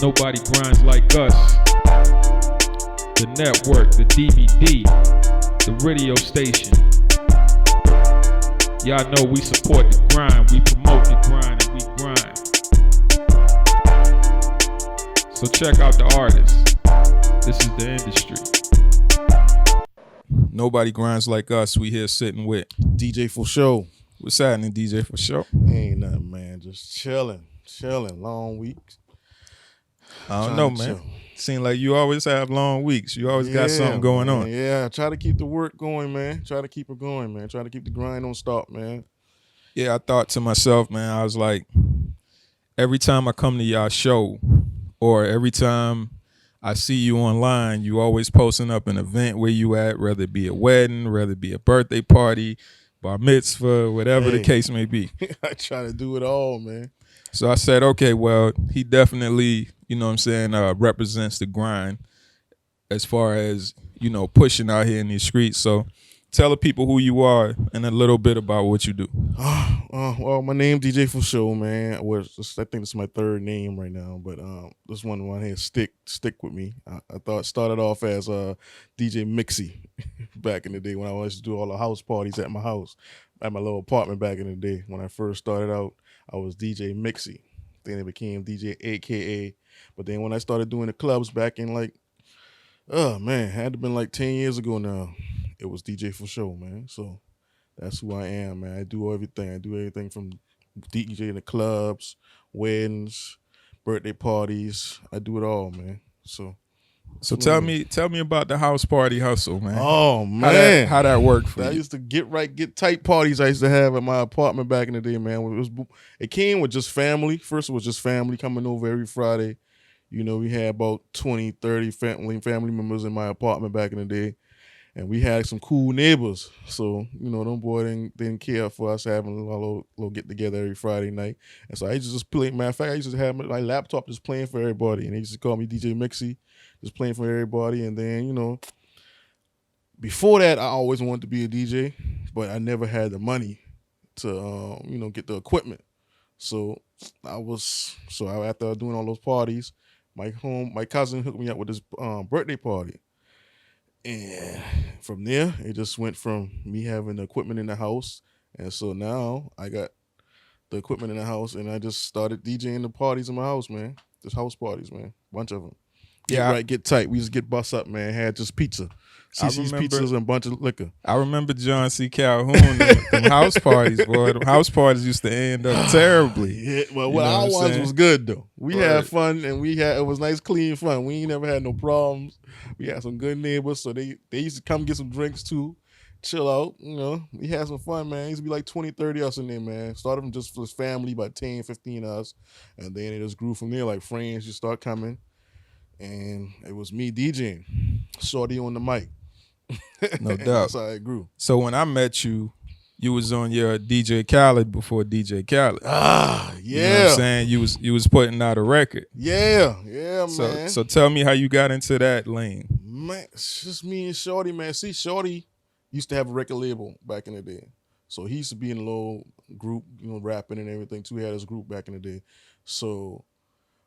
Nobody grinds like us. The network, the DVD, the radio station. Y'all know we support the grind, we promote the grind, and we grind. So check out the artists. This is the industry. Nobody grinds like us. We here sitting with DJ for show. What's happening, DJ for show? Ain't nothing, man. Just chilling. Long weeks. I don't know, man. Seem like you always have long weeks. You always got something going on. Yeah, I try to keep the work going, man. Try to keep it going, man. Try to keep the grind on stop, man. Yeah, I thought to myself, man, I was like, every time I come to y'all show or every time I see you online, you always posting up an event where you at, whether it be a wedding, whether it be a birthday party, bar mitzvah, whatever the case may be. I try to do it all, man. So I said, okay, well, he definitely, you know what I'm saying, represents the grind as far as, you know, pushing out here in these streets. So tell the people who you are and a little bit about what you do. Well, my name DJ for show, man. I think this is my third name right now, but this one here stick with me. I thought started off as DJ Mixie back in the day when I used to do all the house parties at my house, at my little apartment back in the day. When I first started out, I was DJ Mixie. Then it became DJ AKA. But then when I started doing the clubs back in it had to been like 10 years ago now. It was DJ for show, man. So that's who I am, man. I do everything. I do everything from DJ in the clubs, weddings, birthday parties. I do it all, man. So tell me about the house party hustle, man. Oh, man. How that worked for you? I used to get tight parties I used to have at my apartment back in the day, man. It came with just family. First it was just family coming over every Friday. You know, we had about 20, 30 family members in my apartment back in the day. And we had some cool neighbors. So, you know, them boys didn't care for us having a little get-together every Friday night. And so I used to just play. Matter of fact, I used to have my laptop just playing for everybody. And they used to call me DJ Mixie, just playing for everybody. And then, you know, before that, I always wanted to be a DJ, but I never had the money to, get the equipment. So after doing all those parties, my cousin hooked me up with this birthday party. And from there, it just went from me having the equipment in the house. And so now I got the equipment in the house, and I just started DJing the parties in my house, man. Just house parties, man. Bunch of them. Get tight. We just get bust up, man. Had just pizza. CC's pizzas and a bunch of liquor. I remember John C. Calhoun, them house parties, boy. Them house parties used to end up terribly. Yeah, well, our ones was good, though. We had fun, and it was nice, clean fun. We ain't never had no problems. We had some good neighbors, so they used to come get some drinks, too. Chill out, you know. We had some fun, man. It used to be like 20, 30 us in there, man. Started from just for his family, about 10, 15 us. And then it just grew from there, like friends just start coming. And it was me DJing. Shorty on the mic. No doubt. That's how it grew. So when I met you, you was on your DJ Khaled before DJ Khaled. Yeah. You know what I'm saying? You was putting out a record. Yeah, man. So tell me how you got into that lane. Man, it's just me and Shorty, man. See, Shorty used to have a record label back in the day. So he used to be in a little group, rapping and everything too. He had his group back in the day. So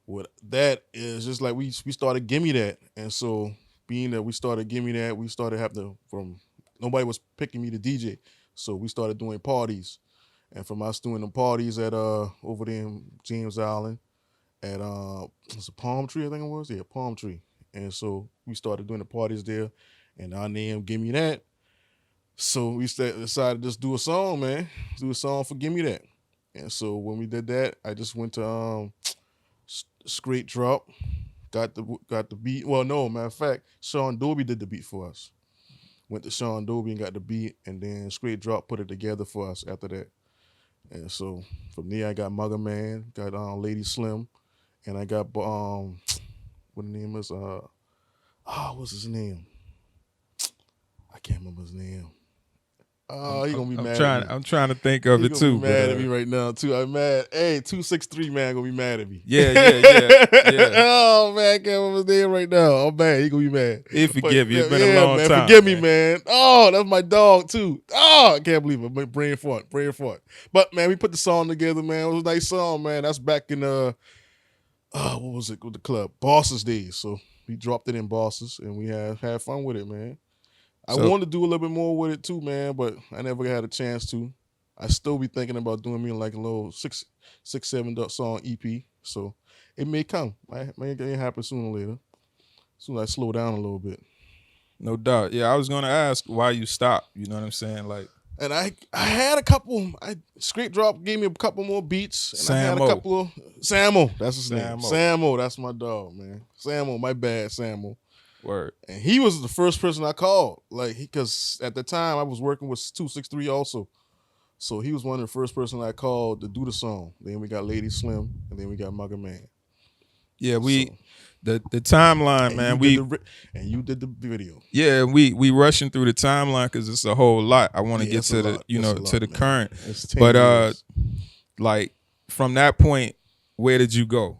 with that is just like we started Gimme That. And so being that we started Gimme That, we started having nobody was picking me to DJ. So we started doing parties. And from us doing the parties at over there in James Island at it's a Palm Tree, I think it was? Yeah, Palm Tree. And so we started doing the parties there, and our name Gimme That. So we decided to just do a song, man. Do a song for Gimme That. And so when we did that, I just went to Straight Drop, got the beat. Well, no, matter of fact, Sean Dobie did the beat for us. Went to Sean Dobie and got the beat, and then Straight Drop put it together for us after that. And so from there, I got Mugger Man, got Lady Slim, and I got what the name is? What's his name? I can't remember his name. Oh, he gonna be mad at me. I'm trying to think of it too. He mad at me right now too. I'm mad. Hey, 263 man gonna be mad at me. Yeah. Oh man, I can't remember his name right now. I'm mad. He gonna be mad. He forgive you. It's been a long time. Forgive me, man. Oh, that's my dog too. Oh, I can't believe it. Brain fart. But man, we put the song together, man. It was a nice song, man. That's back in what was it with the club? Bosses Days. So we dropped it in Bosses and we had fun with it, man. I So wanted to do a little bit more with it too, man, but I never had a chance to. I still be thinking about doing me like a little six, 7 song EP. So it may come. It may happen sooner or later. Soon as I slow down a little bit. no doubt. Yeah, I was gonna ask why you stopped. You know what I'm saying? Like And I had a couple. Straight Drop gave me a couple more beats, and I had a Samo. couple of Samo. That's his name. Samo. Samo. That's my dog, man. Samo. My bad, Samo. Word. And he was the first person I called, like because at the time I was working with 263 also, so he was one of the first person I called to do the song. Then we got Lady Slim, and then we got Mugger Man. Yeah, So the timeline, man. And you did the video. Yeah, we rushing through the timeline because it's a whole lot. I want to Yeah, get it's to a the lot. you It's know a lot, to the man. current. It's 10 But years. like from that point, where did you go?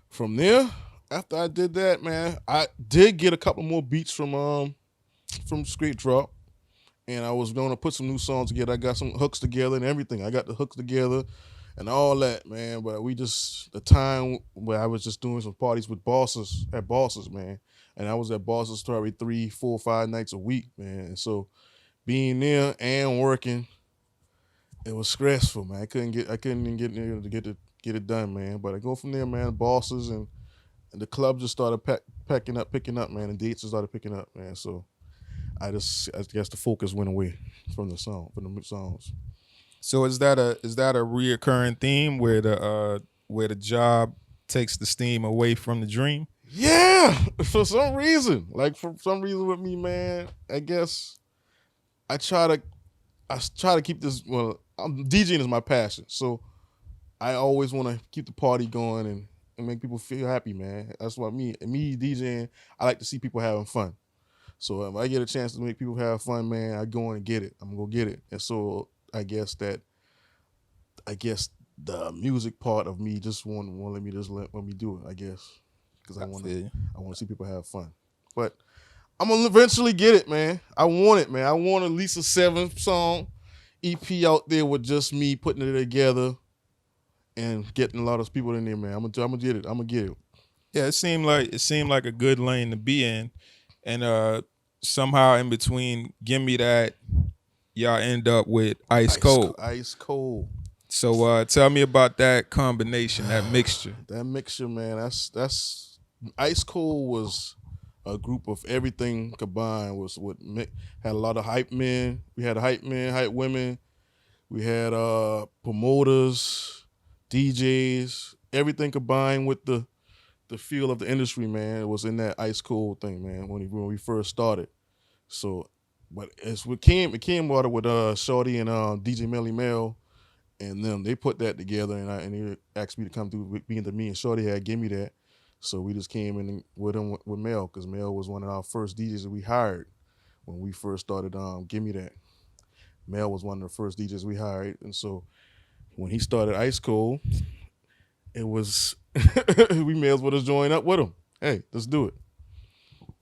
From there, after I did that, man, I did get a couple more beats from Straight Drop, and I was gonna put some new songs together. I got some hooks together and everything. I got the hooks together and all that, man. But we just the time where I was just doing some parties with bosses at bosses, man. And I was at bosses probably 3, 4, 5 nights a week, man. And so being there and working, it was stressful, man. I couldn't even get there to get it done, man. But I go from there, man. Bosses and the club just started picking up, man. And dates just started picking up, man. So I guess the focus went away from the songs. So is that a reoccurring theme where the job takes the steam away from the dream? Yeah, for some reason, with me, man. I guess I try to keep this. Well, DJing is my passion, so I always want to keep the party going and make people feel happy, man. That's what me DJing. I like to see people having fun. So if I get a chance to make people have fun, man, I go in and get it. I'm gonna go get it. And so I guess the music part of me just won't let me do it. I guess because I want to see people have fun. But I'm gonna eventually get it, man. I want it, man. I want at least a 7-song EP out there with just me putting it together and getting a lot of people in there, man. I'm gonna get it. I'm gonna get it. Yeah, it seemed like a good lane to be in, and somehow in between, give me that, y'all end up with Ice Cold. Ice Cold. So tell me about that combination, that mixture. That mixture, man. That's Ice Cold was a group of everything combined. Had a lot of hype men. We had hype men, hype women. We had promoters, DJs, everything combined with the feel of the industry, man. It was in that Ice Cold thing, man, when we first started. So, but it came about it with Shorty and DJ Melly Mel and them. They put that together, and they asked me to come through, being that me and Shorty had give me that. So we just came in with them with Mel, because Mel was one of our first DJs that we hired when we first started. Give me that. Mel was one of the first DJs we hired, and so when he started Ice Cold, it was we may as well just join up with him. Hey, let's do it.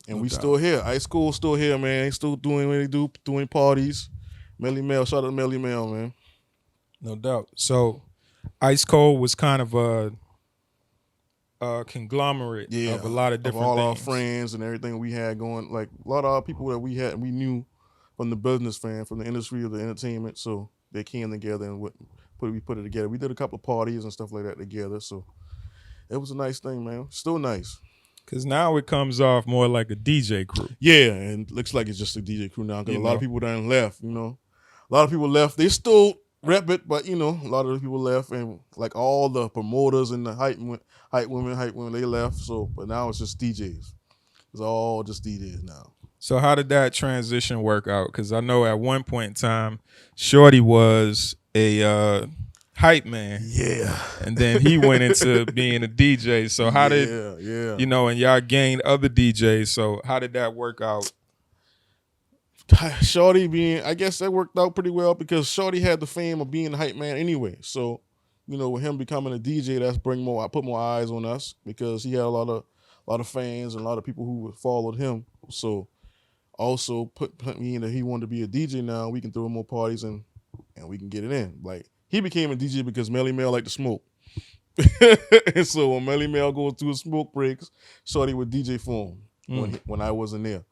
And No we doubt. still here. Ice Cold still here, man. He's still doing what he do, doing parties. Melly Mel, shout out to Melly Mel, man. No doubt. So Ice Cold was kind of a conglomerate of a lot of different all things. our friends and everything we had going. Like a lot of our people that we knew from the business, from the industry of the entertainment. So they came together and we put it together. We did a couple of parties and stuff like that together. So it was a nice thing, man. Still nice. Because now it comes off more like a DJ crew. Yeah, and looks like it's just a DJ crew now, because You a lot know. of people done left, A lot of people left. They still rep it, but, a lot of the people left, and like all the promoters and the hype women, they left. So, but now it's just DJs. It's all just DJs now. So how did that transition work out? Because I know at one point in time, Shorty was a hype man. Yeah. And then he went into being a DJ. So how did, and y'all gained other DJs. So how did that work out? Shorty I guess that worked out pretty well, because Shorty had the fame of being a hype man anyway. So, with him becoming a DJ, I put more eyes on us, because he had a lot of fans and a lot of people who followed him. So also put me in that he wanted to be a DJ now. We can throw more parties and we can get it in. Like, he became a DJ because Melly Mel liked to smoke. And so when Melly Mel goes through his smoke breaks, Shorty would DJ for him when I wasn't there.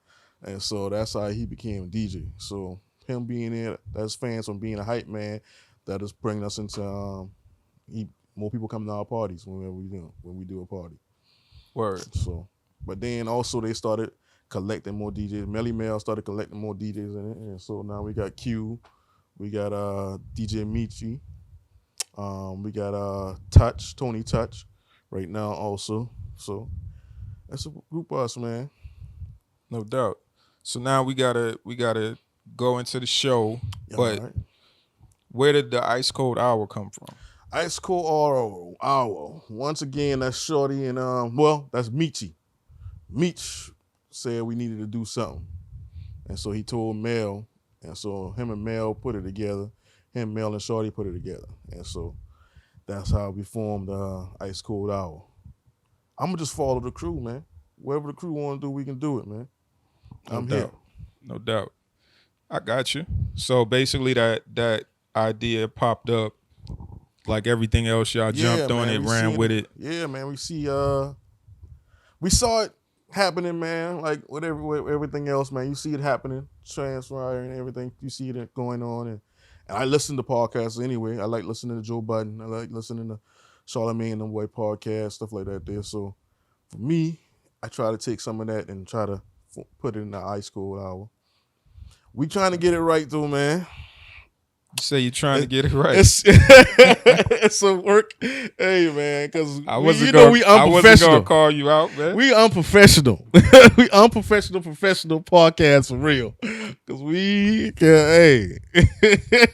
And so that's how he became a DJ. So him being there, that's fans from being a hype man, that is bringing us into more people coming to our parties when we do a party. Word. So, but then also they started collecting more DJs. Melly Mel started collecting more DJs in it, and so now we got Q, we got DJ Michi, we got Tony Touch, right now also. So that's a group of us, man. No doubt. So now we gotta go into the show. Yeah, but right. where did the Ice Cold Hour come from? Ice Cold Hour. Once again, that's Shorty and that's Michi. Meech said we needed to do something, and so he told Mel, and so him and Mel put it together. Him, Mel, and Shorty put it together, and so that's how we formed Ice Cold Hour. I'm gonna just follow the crew, man. Whatever the crew want to do, we can do it, man. I'm here. No doubt. I got you. So basically, that idea popped up, like everything else. Y'all jumped on it, ran with it. Yeah, man. We saw it happening, man. Like with everything else, man. You see it happening, transfer and everything. You see it going on, and I listen to podcasts anyway. I like listening to Joe Budden. I like listening to Charlamagne and them boy podcast, stuff like that. There. So for me, I try to take some of that and try to put it in the Ice Cold Hour. We trying to get it right though, man. You say you're trying to get it right. It's a work. Hey, man, because we unprofessional. I wasn't going to call you out, man. We unprofessional. We unprofessional podcast for real. Because we can, hey.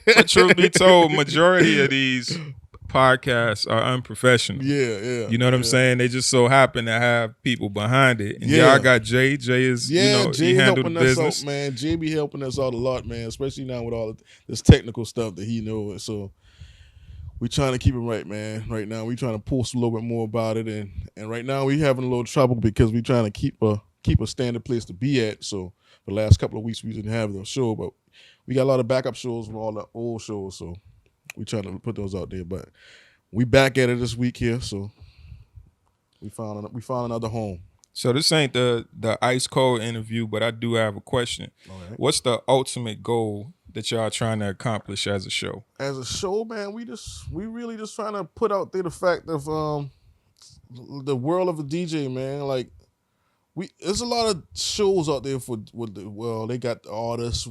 But truth be told, majority of these podcasts are unprofessional. Yeah. You know what I'm saying? They just so happen to have people behind it. And y'all got Jay. Jay is, Jay he handled helping the business. us out, man. Jay be helping us out a lot, man, especially now with all this technical stuff that he knows. So we trying to keep it right, man. Right now we trying to post a little bit more about it. And right now we having a little trouble because we trying to keep a standard place to be at. So the last couple of weeks we didn't have the show, but we got a lot of backup shows from all the old shows. So we trying to put those out there, but we back at it this week here, so we found another home. So this ain't the Ice Cold interview, but I do have a question. All right. What's the ultimate goal that y'all trying to accomplish as a show? As a show, man, we really just trying to put out there the fact of the world of a DJ, man. Like there's a lot of shows out there they got the artist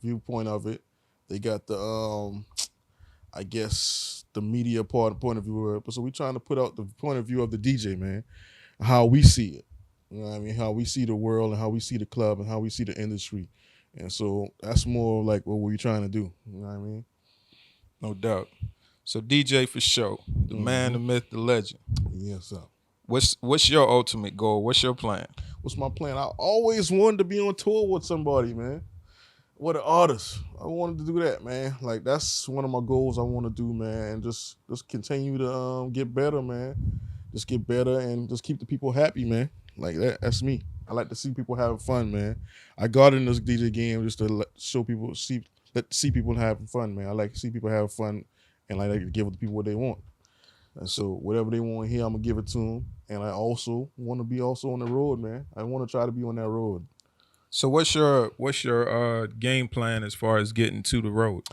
viewpoint of it. They got the I guess the media point of view of it. So we're trying to put out the point of view of the DJ, man, how we see it. You know what I mean? How we see the world and how we see the club and how we see the industry. And so that's more like what we're trying to do. You know what I mean? No doubt. So DJ for show, the man, the myth, the legend. Yes, sir. What's your ultimate goal? What's your plan? What's my plan? I always wanted to be on tour with somebody, man. What an artist. I wanted to do that, man. Like that's one of my goals I want to do, man. And just continue to get better, man. Just get better and just keep the people happy, man. Like that's me. I like to see people having fun, man. I got in this DJ game just to see people having fun, man. I like to see people have fun, and I like to give the people what they want. And so whatever they want here, I'm gonna give it to them. And I also want to be also on the road, man. I want to try to be on that road. So what's your game plan as far as getting to the road?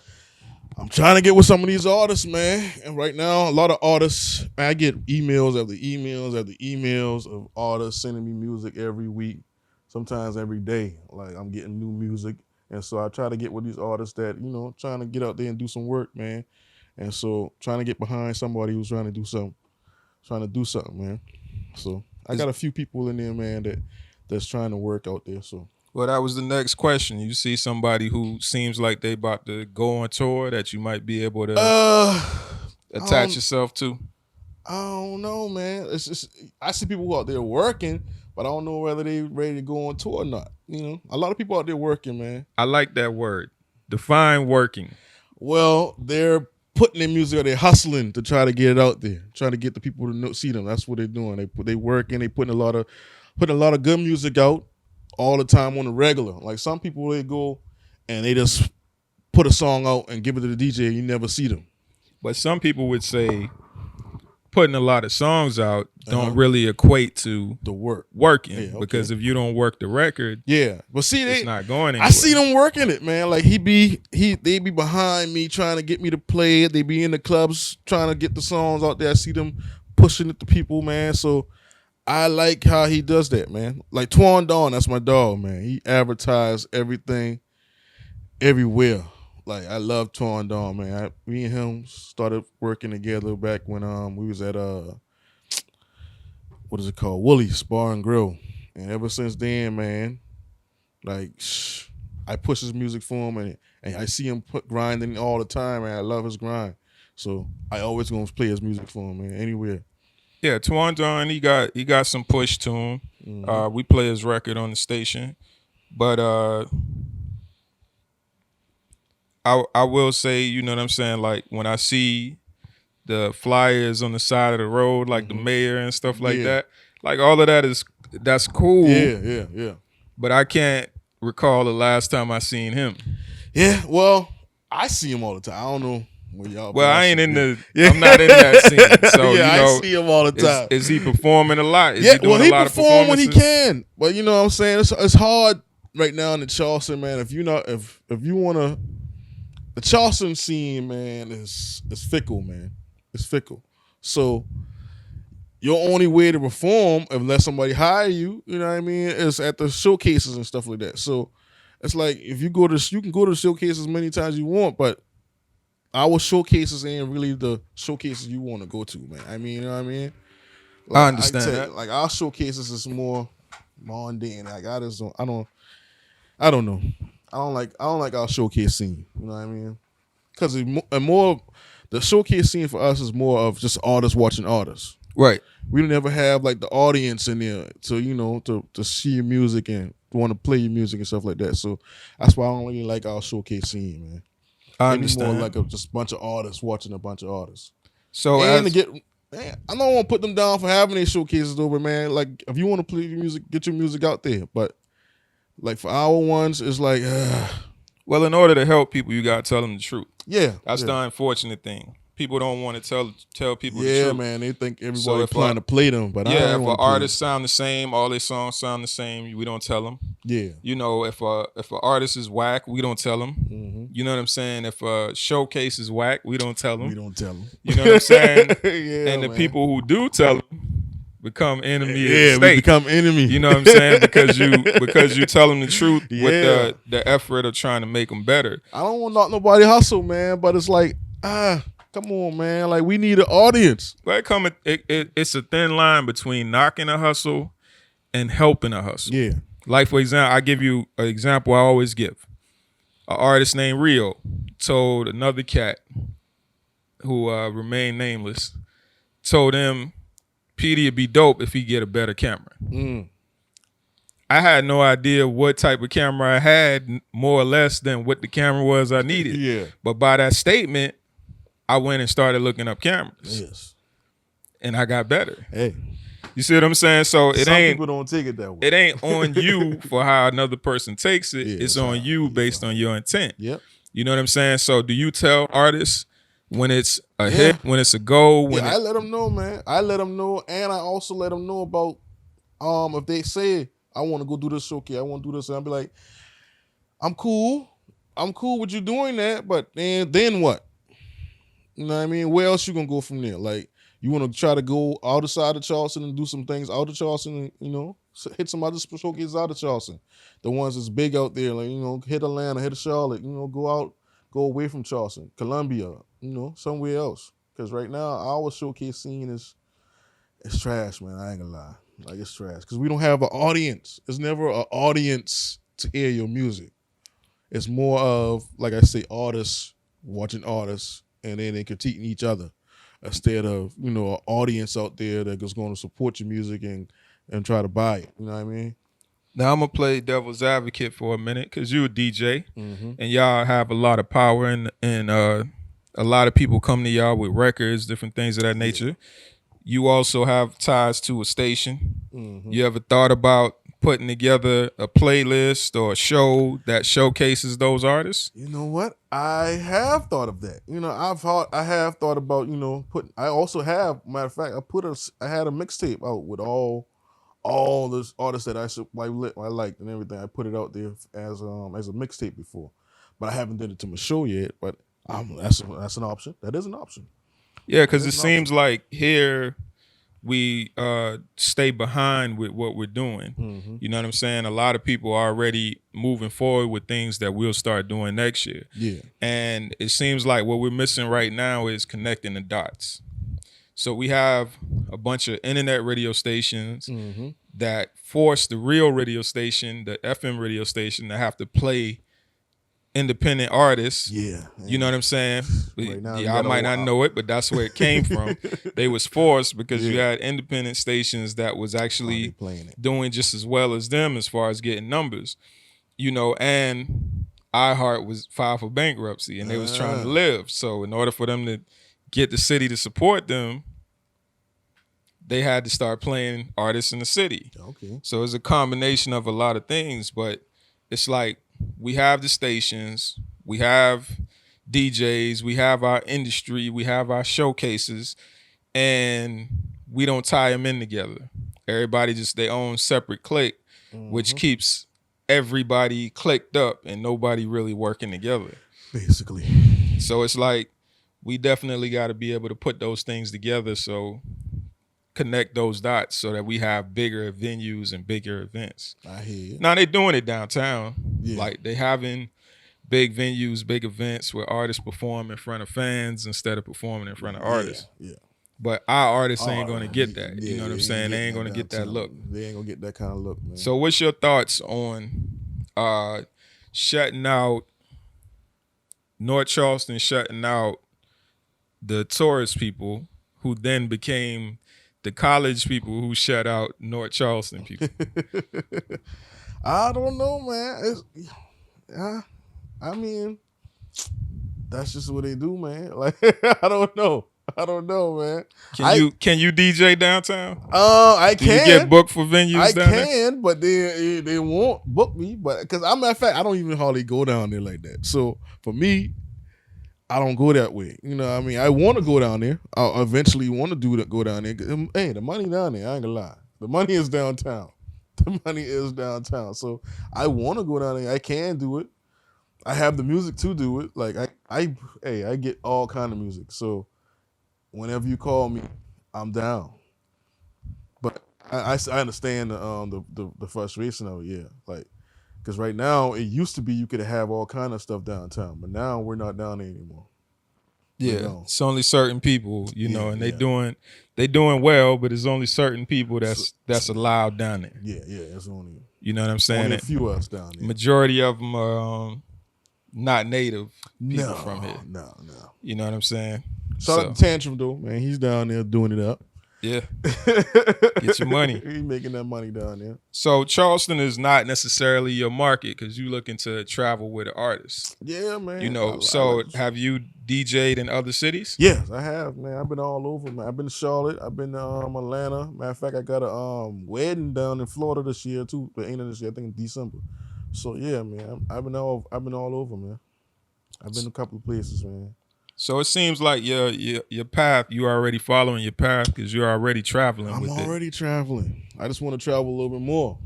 I'm trying to get with some of these artists, man. And right now, a lot of artists, I get emails after emails after emails of artists sending me music every week, sometimes every day. Like I'm getting new music. And so I try to get with these artists that, trying to get out there and do some work, man. And so trying to get behind somebody who's trying to do something, man. So I got a few people in there, man, that's trying to work out there. So. Well, that was the next question. You see somebody who seems like they about to go on tour that you might be able to attach yourself to? I don't know, man. It's just I see people out there working, but I don't know whether they ready to go on tour or not. A lot of people out there working, man. I like that word. Define working. Well, they're putting their music out. They're hustling to try to get it out there, trying to get the people to see them. That's what they're doing. They working. They putting a lot of good music out all the time on the regular. Like some people, they go and they just put a song out and give it to the DJ and you never see them. But some people would say putting a lot of songs out don't Uh-huh. really equate to The work. working, Yeah, okay. because if you don't work the record, Yeah, but see, it's not going anywhere. I see them working it, man. Like they be behind me trying to get me to play it. They be in the clubs trying to get the songs out there. I see them pushing it to people, man. So I like how he does that, man. Like Twan Dawn, that's my dog, man. He advertised everything everywhere. Like I love Twan Dawn, man. Me and him started working together back when we was at what is it called, Woolly's Bar and Grill, and ever since then, man, like I push his music for him, and I see him grinding all the time, man. I love his grind, so I always gonna play his music for him, man, anywhere. Yeah, Twan Dawn, he got some push to him. Mm-hmm. We play his record on the station, but I will say, you know what I'm saying, like when I see the flyers on the side of the road, like the mayor and stuff like that, like all of that's cool. Yeah. But I can't recall the last time I seen him. Yeah, well, I see him all the time. I don't know where y'all. Well, I ain't in the. Yeah. I'm not in that scene. So yeah, you know, I see him all the time. Is he performing a lot? Is yeah, he doing well, he a lot perform of when he performances? can. But you know what I'm saying? It's hard right now in the Charleston, man. If you not if you wanna, the Charleston scene, man, is fickle, man. It's fickle. So your only way to perform, unless somebody hire you, you know what I mean, is at the showcases and stuff like that. So it's like if you can go to showcases as many times as you want, but our showcases ain't really the showcases you want to go to, man. I mean, you know what I mean? Like, I understand that. Like our showcases is more mundane. Like I just don't know. I don't like our showcase scene. You know what I mean? Because the showcase scene for us is more of just artists watching artists. Right. We don't ever have like the audience in there to see your music and want to play your music and stuff like that. So that's why I don't really like our showcase scene, man. I Anymore understand. like just a bunch of artists watching a bunch of artists. So and as, man, I don't want to put them down for having their showcases over, man. Like if you want to play your music, get your music out there. But like for our ones, it's like, well, in order to help people, you gotta tell them the truth. yeah, That's the unfortunate thing. People don't want to tell people the yeah, truth. man. They think So everybody if trying to play them, but I Yeah, don't if an want to play artist sound the same, all their songs sound the same, we don't tell them. Yeah. You know, if an artist is whack, we don't tell them. Mm-hmm. You know what I'm saying? If a showcase is whack, we don't tell them. We don't tell them. You know what I'm saying? Yeah, and the man. people who do tell them become enemy of the Yeah, state. we become enemy. You know what I'm saying? Because you tell them the truth Yeah. with the effort of trying to make them better. I don't want to knock nobody hustle, man, but it's like, come on, man. Like we need an audience. But it's a thin line between knocking a hustle and helping a hustle. Yeah. Like, for example, I give you an example I always give. An artist named Rio told another cat who remained nameless, told him Petey would be dope if he get a better camera. Mm. I had no idea what type of camera I had, more or less than what the camera was I needed. Yeah. But by that statement, I went and started looking up cameras. Yes. And I got better. Hey. You see what I'm saying? So Some people don't take it that way. It ain't on you for how another person takes it. Yeah, it's on you based on your intent. Yep. You know what I'm saying? So do you tell artists when it's a hit, when it's a go? I let them know, man. I let them know, and I also let them know about if they say I want to go do this showcase, I want to do this, and I'll be like, I'm cool with you doing that, but then what? You know what I mean? Where else you gonna go from there? Like, you want to try to go outside of Charleston and do some things out of Charleston, and, hit some other showcases out of Charleston. The ones that's big out there, like, hit Atlanta, hit Charlotte, go away from Charleston, Columbia, somewhere else. Because right now, our showcase scene is trash, man. I ain't gonna lie. Like, it's trash. Because we don't have an audience. There's never an audience to hear your music. It's more of, like I say, artists watching artists, and then they critiquing each other, instead of, an audience out there that is going to support your music and try to buy it. You know what I mean? Now I'm gonna play devil's advocate for a minute, because you're a DJ, Mm-hmm. and y'all have a lot of power, and a lot of people come to y'all with records, different things of that nature. You also have ties to a station. Mm-hmm. You ever thought about putting together a playlist or a show that showcases those artists? You know what? I have thought of that. I have thought about putting. I also have, matter of fact, I had a mixtape out with all those artists that I liked and everything. I put it out there as a mixtape before, but I haven't done it to my show yet. But that's an option. That is an option. Yeah, because it seems like here we stay behind with what we're doing. Mm-hmm. You know what I'm saying? A lot of people are already moving forward with things that we'll start doing next year. Yeah. And it seems like what we're missing right now is connecting the dots. So we have a bunch of internet radio stations Mm-hmm. that force the real radio station, the FM radio station, to have to play independent artists. Yeah. You know what I'm saying? Right now, yeah, I might not know it, but that's where it came from. They was forced because you had independent stations that was actually playing it, doing just as well as them as far as getting numbers. And iHeart was filed for bankruptcy and they was trying to live. So in order for them to get the city to support them, they had to start playing artists in the city. Okay. So it's a combination of a lot of things, but it's like we have the stations, we have DJs, we have our industry, we have our showcases, and we don't tie them in together. Everybody just their own separate clique, which keeps everybody clicked up and nobody really working together. Basically. So it's like we definitely got to be able to put those things together, so connect those dots so that we have bigger venues and bigger events. I hear you. Now they doing it downtown. Yeah. Like they having big venues, big events where artists perform in front of fans instead of performing in front of artists. Yeah. But our artists ain't gonna get that. Yeah, you know what I'm saying? They ain't gonna get that look. They ain't gonna get that kind of look, man. So what's your thoughts on shutting out North Charleston, shutting out the tourist people who then became the college people who shut out North Charleston people? I don't know, man. I mean, that's just what they do, man. Like I don't know, man. Can you DJ downtown? I Do can. you get booked for venues I down there? can, but they won't book me. But because I'm, matter of fact, I don't even hardly go down there like that. So for me, I don't go that way. You know what I mean? I want to go down there. I'll eventually want to go down there. Hey, the money down there, I ain't gonna lie. The money is downtown. The money is downtown. So I want to go down there. I can do it. I have the music to do it. Like I get all kind of music. So whenever you call me, I'm down. But I understand the frustration of it. Yeah, like because right now it used to be you could have all kind of stuff downtown, but now we're not down there anymore. Yeah, it's only certain people, and they yeah. doing well, but it's only certain people that's allowed down there. Yeah, it's only You know what I'm saying? only a few of us down there. Majority of them are not native people from here. No. You know what I'm saying? Shout out to Tantrum though, man. He's down there doing it up. Yeah. Get your money. He's making that money down there. So Charleston is not necessarily your market because you looking to travel with an artist. Yeah, man. Have you DJ'd in other cities? Yes, I have, man. I've been all over, man. I've been to Charlotte. I've been to Atlanta. Matter of fact, I got a wedding down in Florida this year too. The end of this year, I think in December. So yeah, man. I've been all over, man. I've been to a couple of places, man. So it seems like your path, you're already following your path because you're already traveling with it. I'm already traveling. I just want to travel a little bit more.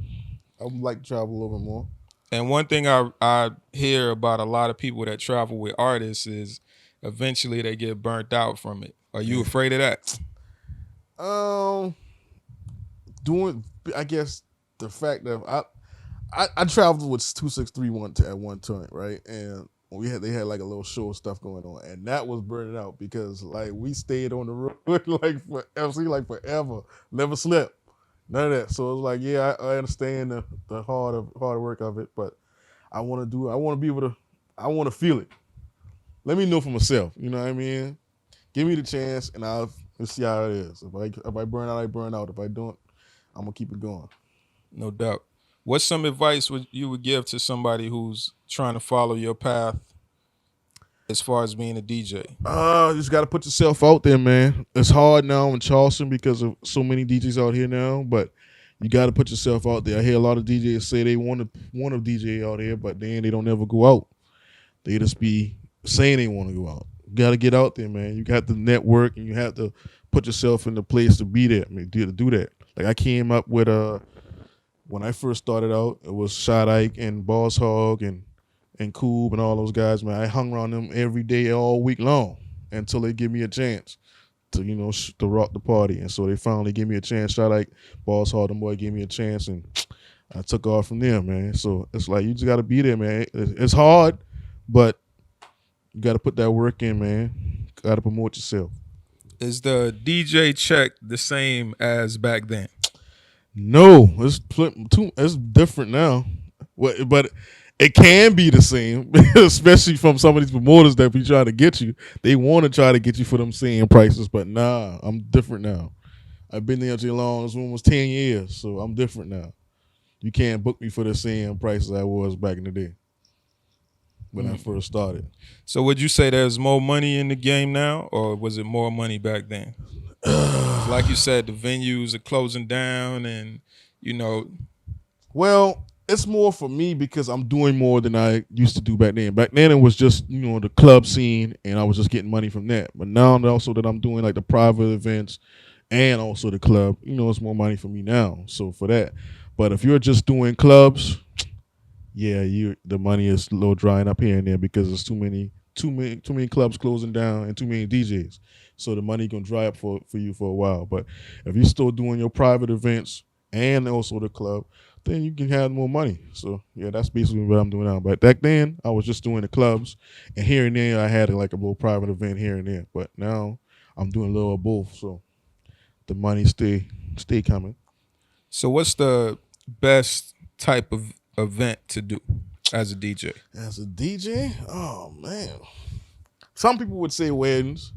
I would like to travel a little bit more. And one thing I hear about a lot of people that travel with artists is eventually they get burnt out from it. Are you afraid of that? I guess the fact that I traveled with 263 at one time, right? And they had like a little show of stuff going on, and that was burning out because like we stayed on the road like forever, never slept, none of that. So it was like, yeah, I understand the hard work of it, but I want to feel it. Let me know for myself, you know what I mean? Give me the chance, and I'll see how it is. If I burn out, I burn out. If I don't, I'm gonna keep it going. No doubt. What's some advice you would give to somebody who's trying to follow your path as far as being a DJ? You just got to put yourself out there, man. It's hard now in Charleston because of so many DJs out here now, but You got to put yourself out there. I hear a lot of DJs say they want to DJ out here, but then they don't ever go out. They just be saying they want to go out. You got to get out there, man. You got to network and you have to put yourself in the place to be there, to do that. Like I came up with when I first started out, it was Shot Ike and Boss Hog and Coob and all those guys, man. I hung around them every day, all week long, until they give me a chance to, to rock the party. And so they finally gave me a chance. Shot Ike, Boss Hog, them boy gave me a chance, and I took off from there, man. So it's like you just got to be there, man. It's hard, but you got to put that work in, man. Got to promote yourself. Is the DJ check the same as back then? No, it's different now. But it can be the same, especially from some of these promoters that be trying to get you. They want to try to get you for them same prices, but nah, I'm different now. I've been there too long. This one was 10 years, so I'm different now. You can't book me for the same prices I was back in the day when I first started. So would you say there's more money in the game now, or was it more money back then? Like you said, the venues are closing down, and Well, it's more for me because I'm doing more than I used to do back then. Back then, it was just the club scene, and I was just getting money from that. But now, also that I'm doing like the private events and also the club, it's more money for me now. So for that, but if you're just doing clubs, yeah, the money is a little drying up here and there because there's too many clubs closing down and too many DJs. So the money gonna dry up for you for a while. But if you're still doing your private events and also the club, then you can have more money. So yeah, that's basically what I'm doing now. But back then, I was just doing the clubs, and here and there I had like a little private event here and there. But now I'm doing a little of both, so the money stay coming. So what's the best type of event to do as a DJ? As a DJ, oh man, some people would say weddings.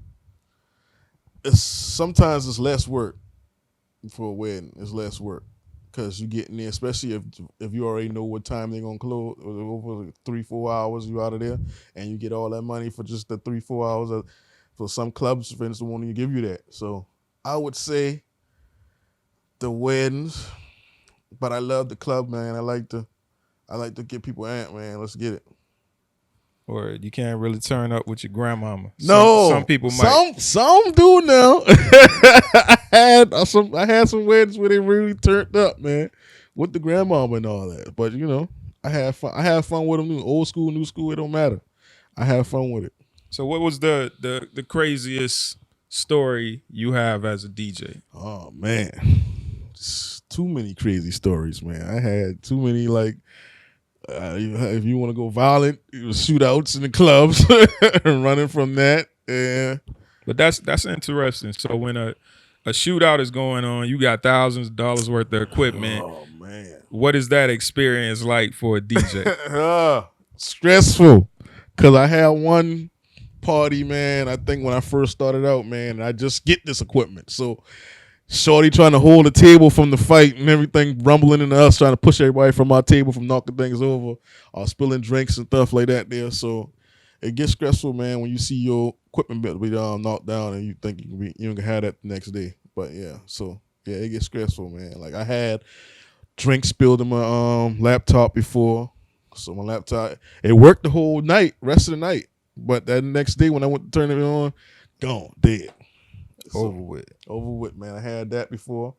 Sometimes it's less work for a wedding. It's less work because you get in there, especially if you already know what time they're gonna close. Over 3-4 hours, you out of there, and you get all that money for just the 3-4 hours. For some clubs, for instance, won't even give you that. So I would say the weddings, but I love the club, man. I like to get people amped, man. Let's get it. Or you can't really turn up with your grandmama. No, some people might. Some do now. I had some weddings where they really turned up, man, with the grandmama and all that. But I had fun. I had fun with them. Old school, new school, it don't matter. I had fun with it. So what was the craziest story you have as a DJ? Oh man, just too many crazy stories, man. I had too many if you want to go violent, shootouts in the clubs, running from that. Yeah. But that's interesting. So when a shootout is going on, you got thousands of dollars worth of equipment. Oh man, what is that experience like for a DJ? Stressful, cause I had one party, man. I think when I first started out, man, I just get this equipment, so. Shorty trying to hold the table from the fight and everything, rumbling into us, trying to push everybody from our table from knocking things over, or spilling drinks and stuff like that there. So it gets stressful, man, when you see your equipment be knocked down and you think you can have that the next day. But yeah, so yeah, it gets stressful, man. Like I had drinks spilled in my laptop before, so my laptop, it worked the whole night, rest of the night. But that next day when I went to turn it on, gone, dead. Over with, man. I had that before.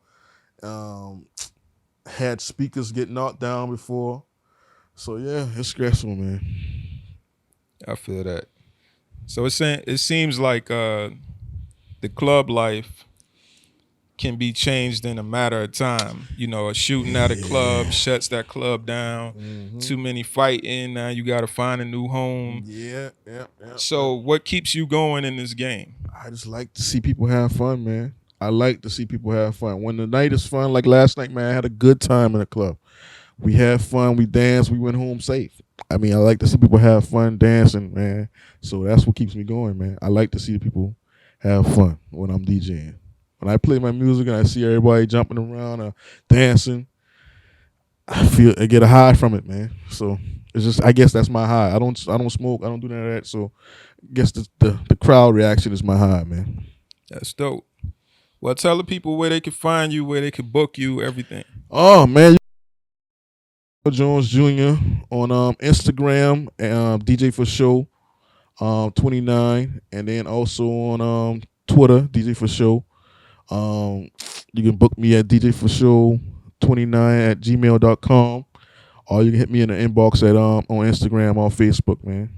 Had speakers get knocked down before. So yeah, it's stressful, man. I feel that. So it seems like the club life can be changed in a matter of time. A shooting at a club shuts that club down. Mm-hmm. Too many fighting. Now you got to find a new home. Yeah. So what keeps you going in this game? I just like to see people have fun, man. I like to see people have fun. When the night is fun, like last night, man, I had a good time in the club. We had fun. We danced. We went home safe. I mean, I like to see people have fun dancing, man. So that's what keeps me going, man. I like to see people have fun when I'm DJing. When I play my music and I see everybody jumping around or dancing, I get a high from it, man. So it's just, I guess that's my high. I don't smoke. I don't do none of that. So I guess the crowd reaction is my high, man. That's dope. Well, tell the people where they can find you, where they can book you, everything. Oh man, Jones Jr. on Instagram, DJ for Show 29, and then also on Twitter, DJ for Show. You can book me at DJ for Show 29 at gmail.com, or you can hit me in the inbox at on Instagram or Facebook, man.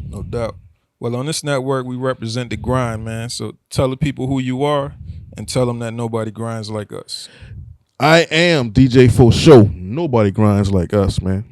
No doubt. Well, on this network, we represent the grind, man. So tell the people who you are and tell them that nobody grinds like us. I am DJ for Show. Nobody grinds like us, man.